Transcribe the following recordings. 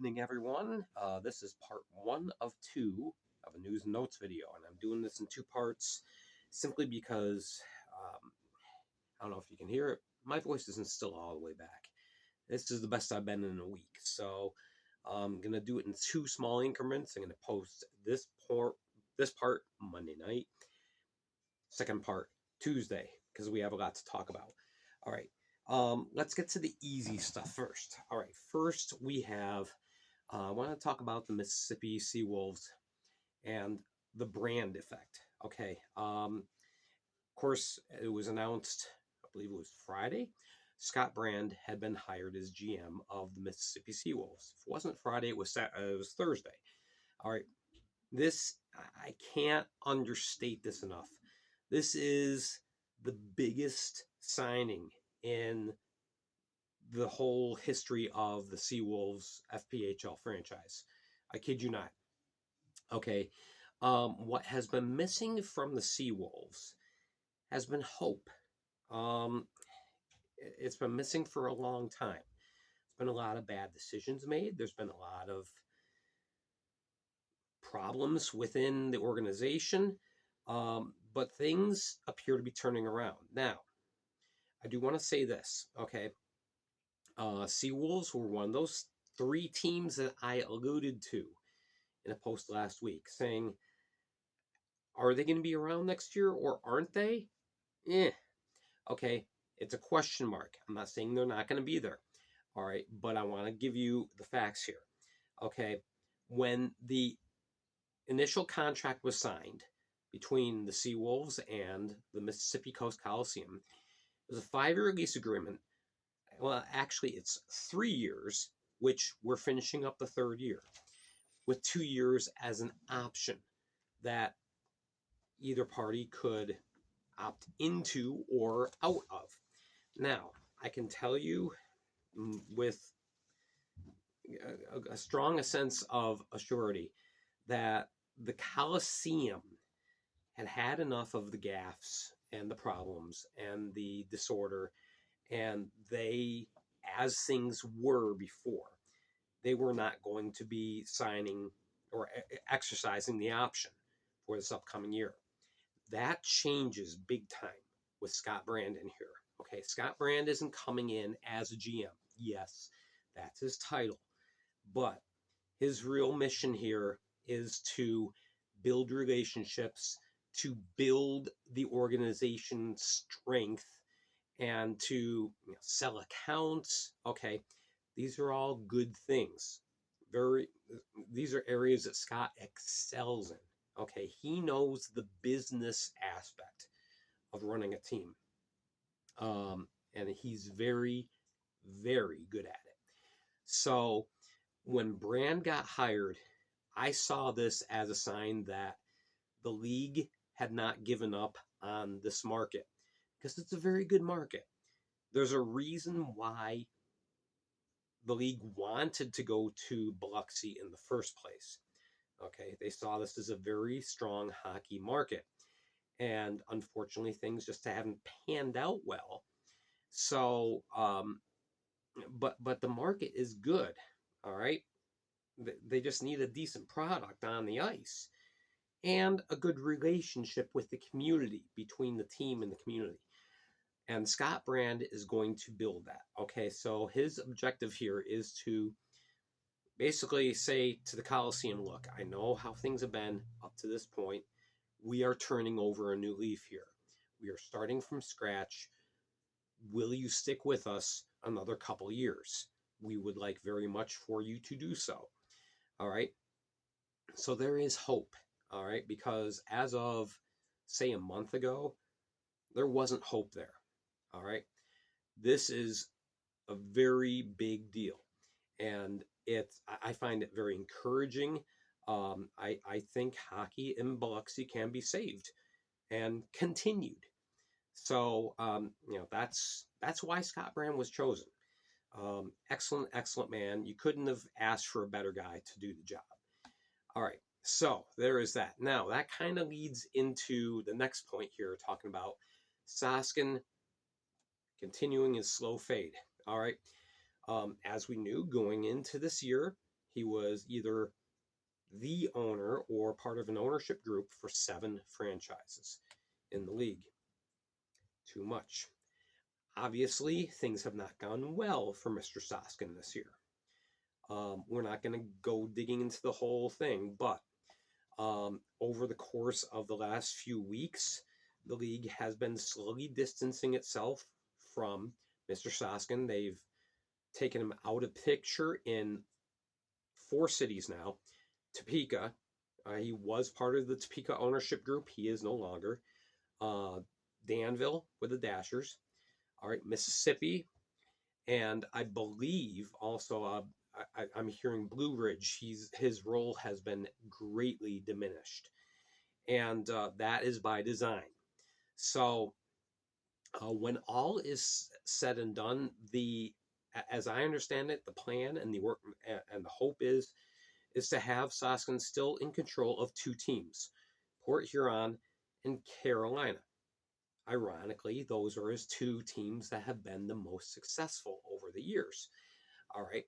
evening, everyone. This is part one of two of a news and notes video, and I'm doing this in two parts simply because I don't know if you can hear it. My voice isn't still all the way back. This is the best I've been in a week, so I'm gonna do it in two small increments. I'm gonna post this part Monday night, second part Tuesday, because we have a lot to talk about. All right. Let's get to the easy stuff first. All right, first we have I want to talk about the Mississippi Seawolves and the brand effect. Okay. Of course, it was announced, I believe it was Friday. Scott Brand had been hired as GM of the Mississippi Seawolves. If it wasn't Friday, it was Thursday. All right. This, I can't understate this enough. This is the biggest signing in the whole history of the Seawolves FPHL franchise. I kid you not. Okay. What has been missing from the Seawolves has been hope. Um, it's been missing for a long time. There's been a lot of bad decisions made. There's been a lot of problems within the organization. But things appear to be turning around. Now, I do want to say this, okay? Seawolves were one of those three teams that I alluded to in a post last week, saying, are they going to be around next year or aren't they? Okay, it's a question mark. I'm not saying they're not going to be there. All right, but I want to give you the facts here. Okay, when the initial contract was signed between the Seawolves and the Mississippi Coast Coliseum, it was a 5-year lease agreement. Well, actually, it's 3 years, which we're finishing up the third year, with 2 years as an option that either party could opt into or out of. Now, I can tell you with a strong sense of assurity that the Coliseum had enough of the gaffes and the problems and the disorder, and they, as things were before, they were not going to be signing or exercising the option for this upcoming year. That changes big time with Scott Brand in here. Okay, Scott Brand isn't coming in as a GM. Yes, that's his title. But his real mission here is to build relationships, to build the organization's strength, and to sell accounts. Okay, these are all good things. These are areas that Scott excels in. Okay, he knows the business aspect of running a team, and he's very, very good at it. So when Brand got hired, I saw this as a sign that the league had not given up on this market because it's a very good market. There's a reason why the league wanted to go to Biloxi in the first place. Okay, they saw this as a very strong hockey market. And unfortunately, things just haven't panned out well. So, but the market is good. All right, they just need a decent product on the ice and a good relationship with the community, between the team and the community. And Scott Brand is going to build that. Okay, so his objective here is to basically say to the Coliseum, look, I know how things have been up to this point. We are turning over a new leaf here. We are starting from scratch. Will you stick with us another couple years? We would like very much for you to do so. All right. So there is hope. All right. Because as of, say, a month ago, there wasn't hope there. All right. This is a very big deal. And I find it very encouraging. I think hockey in Biloxi can be saved and continued. So that's why Scott Brand was chosen. Excellent man. You couldn't have asked for a better guy to do the job. All right, so there is that. Now that kind of leads into the next point here, talking about Soskin continuing his slow fade. All right. As we knew going into this year, He was either the owner or part of an ownership group for 7 franchises in the league. Too much. Obviously, things have not gone well for Mr. Soskin this year. We're not going to go digging into the whole thing, but over the course of the last few weeks, the league has been slowly distancing itself from Mr. Soskin. They've taken him out of picture in 4 cities now. Topeka, he was part of the Topeka ownership group. He is no longer. Danville with the Dashers. All right, Mississippi, and I believe also I'm hearing Blue Ridge. His role has been greatly diminished, and that is by design. So when all is said and done, as I understand it, the plan and the work and the hope is to have Soskin still in control of 2 teams, Port Huron and Carolina. Ironically, those are his 2 teams that have been the most successful over the years. All right.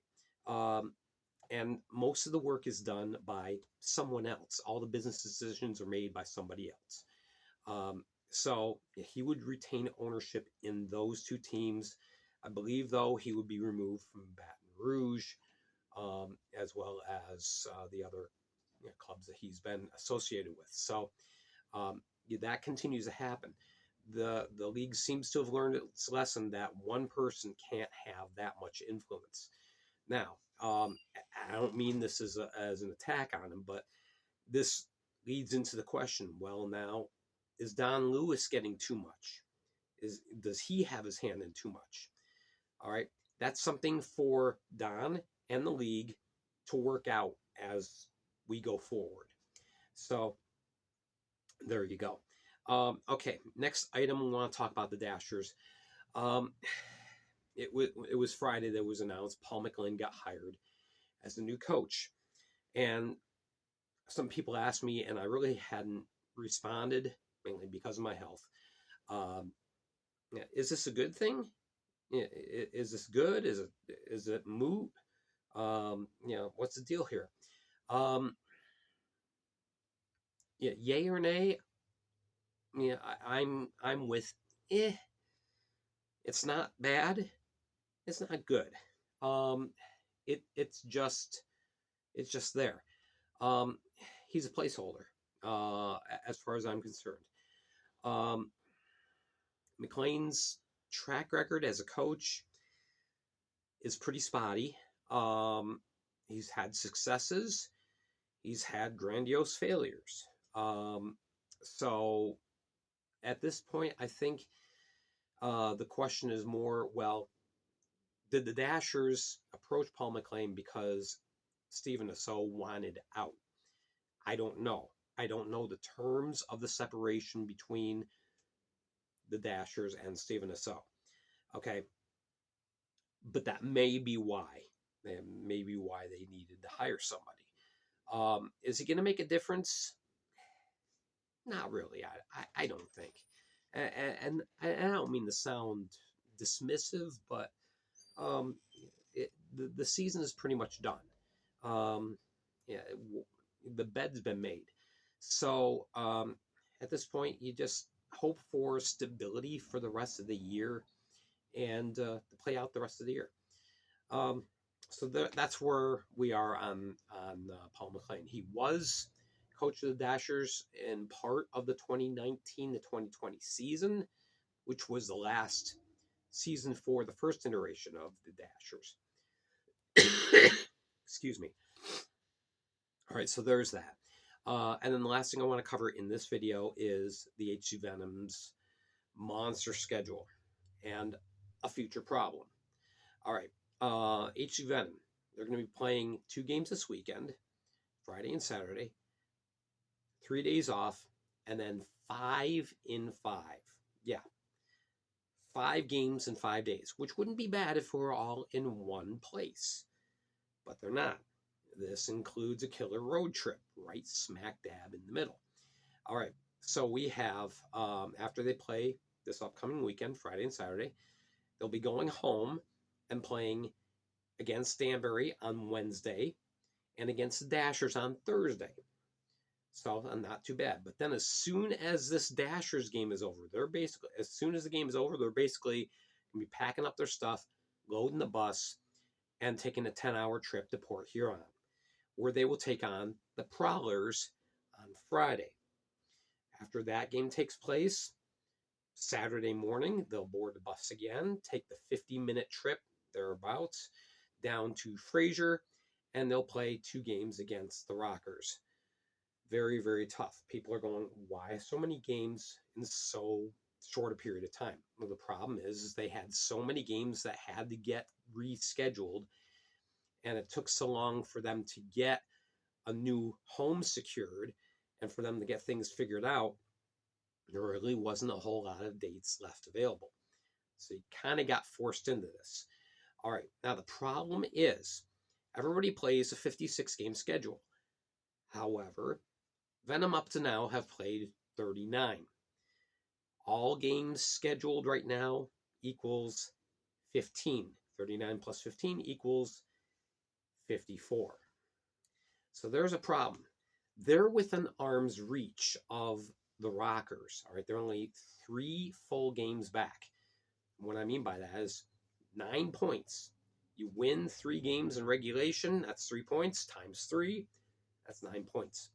And most of the work is done by someone else. All the business decisions are made by somebody else. So he would retain ownership in those 2 teams. I believe, though, he would be removed from Baton Rouge, as well as the other clubs that he's been associated with. So that continues to happen. The league seems to have learned its lesson that one person can't have that much influence. Now, I don't mean this as an attack on him, but this leads into the question, well, now, is Don Lewis getting too much? Does he have his hand in too much? All right, that's something for Don and the league to work out as we go forward. So there you go. Okay, next item we want to talk about the Dashers. It was Friday that was announced Paul McLean got hired as the new coach. And some people asked me, and I really hadn't responded, mainly because of my health. Is this a good thing? Is this good? Is it moot? What's the deal here? Yay or nay? Yeah, I'm with it's not bad. It's not good. It's just there. He's a placeholder, as far as I'm concerned. McLean's track record as a coach is pretty spotty. He's had successes. He's had grandiose failures. So at this point, I think the question is more, well, did the Dashers approach Paul McLean because Stephen Asso wanted out? I don't know. I don't know the terms of the separation between the Dashers and Stephen Asso. Okay. But that may be why. That may be why they needed to hire somebody. Is he going to make a difference? Not really. I don't think. And I don't mean to sound dismissive, but the season is pretty much done. The bed's been made. So at this point, you just hope for stability for the rest of the year and to play out the rest of the year. So that's where we are on Paul McLean. He was coach of the Dashers in part of the 2019 to 2020 season, which was the last season for the first iteration of the Dashers. Excuse me. All right, so there's that. And then the last thing I want to cover in this video is the HC Venom's monster schedule and a future problem. All right, HC Venom, they're going to be playing 2 games this weekend, Friday and Saturday, 3 days off, and then 5 in 5. Yeah, 5 games in 5 days, which wouldn't be bad if we were all in one place, but they're not. This includes a killer road trip right smack dab in the middle. All right, so we have, after they play this upcoming weekend, Friday and Saturday, they'll be going home and playing against Stanbury on Wednesday and against the Dashers on Thursday. So not too bad. But then as soon as this Dashers game is over, as soon as the game is over, they're basically going to be packing up their stuff, loading the bus, and taking a 10-hour trip to Port Huron, where they will take on the Prowlers on Friday. After that game takes place, Saturday morning, they'll board the bus again, take the 50-minute trip, thereabouts, down to Fraser, and they'll play 2 games against the Rockers. Very, very tough. People are going, why so many games in so short a period of time? Well, the problem is they had so many games that had to get rescheduled, and it took so long for them to get a new home secured and for them to get things figured out. There really wasn't a whole lot of dates left available. So you kind of got forced into this. All right, now the problem is everybody plays a 56-game schedule. However, Venom up to now have played 39. All games scheduled right now equals 15. 39 plus 15 equals 54. So there's a problem. They're within arm's reach of the Rockers. All right, they're only 3 full games back. What I mean by that is 9 points. You win 3 games in regulation, that's 3 points, times 3, that's 9 points.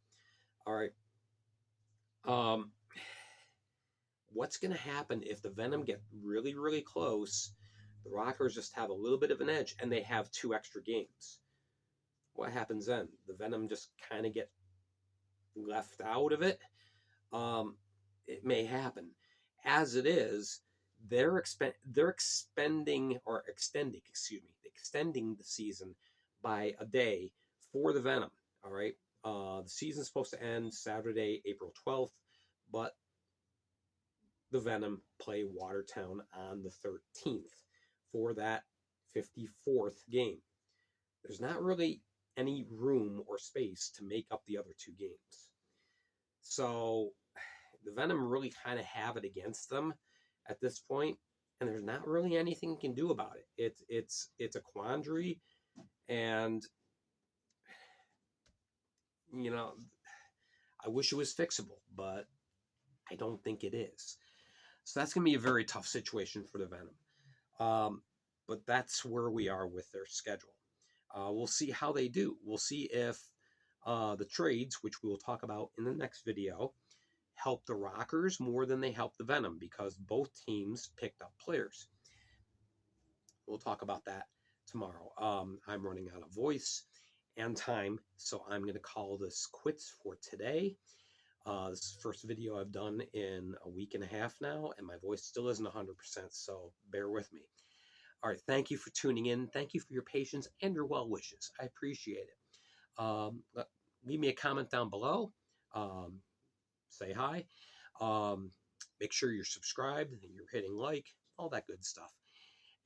All right. What's going to happen if the Venom get really, really close? The Rockers just have a little bit of an edge, and they have 2 extra games. What happens then? The Venom just kind of get left out of it. It may happen. As it is, they're extending the season by a day for the Venom. All right. The season's supposed to end Saturday, April 12th, but the Venom play Watertown on the 13th for that 54th game. There's not really any room or space to make up the other 2 games. So the Venom really kind of have it against them at this point, and there's not really anything you can do about it. It's a quandary, and you know, I wish it was fixable, but I don't think it is. So that's going to be a very tough situation for the Venom. But that's where we are with their schedule. We'll see how they do. We'll see if the trades, which we will talk about in the next video, help the Rockers more than they help the Venom, because both teams picked up players. We'll talk about that tomorrow. I'm running out of voice and time, so I'm going to call this quits for today. This is the first video I've done in a week and a half now, and my voice still isn't 100%, so bear with me. All right, thank you for tuning in. Thank you for your patience and your well wishes. I appreciate it. Leave me a comment down below. Say hi. Make sure you're subscribed and you're hitting like, all that good stuff.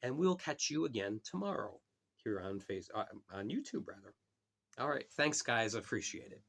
And we'll catch you again tomorrow here on YouTube, rather. All right, thanks, guys. I appreciate it.